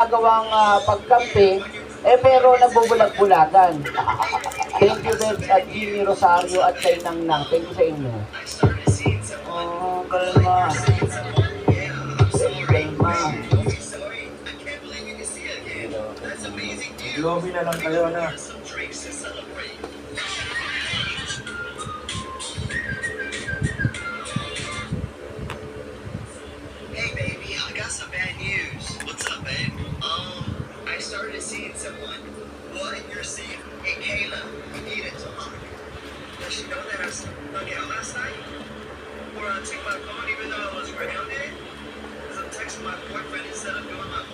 ginagawang pagkampi, pero nagbubulag-bulagan. Thank you, Bebs, at Jimmy Rosario at kay Nang Nang. Thank you sa inyo. Oh, kalma. Kalma. Lobby na lang kayo na. Hey baby, I got some bad news. What's up, babe? I started seeing someone. What? You're seeing? Hey, Kayla, we need to talk. Does she know that I snuck out last night? Or I took my phone even though I was grounded? Because I'm texting my boyfriend instead of doing my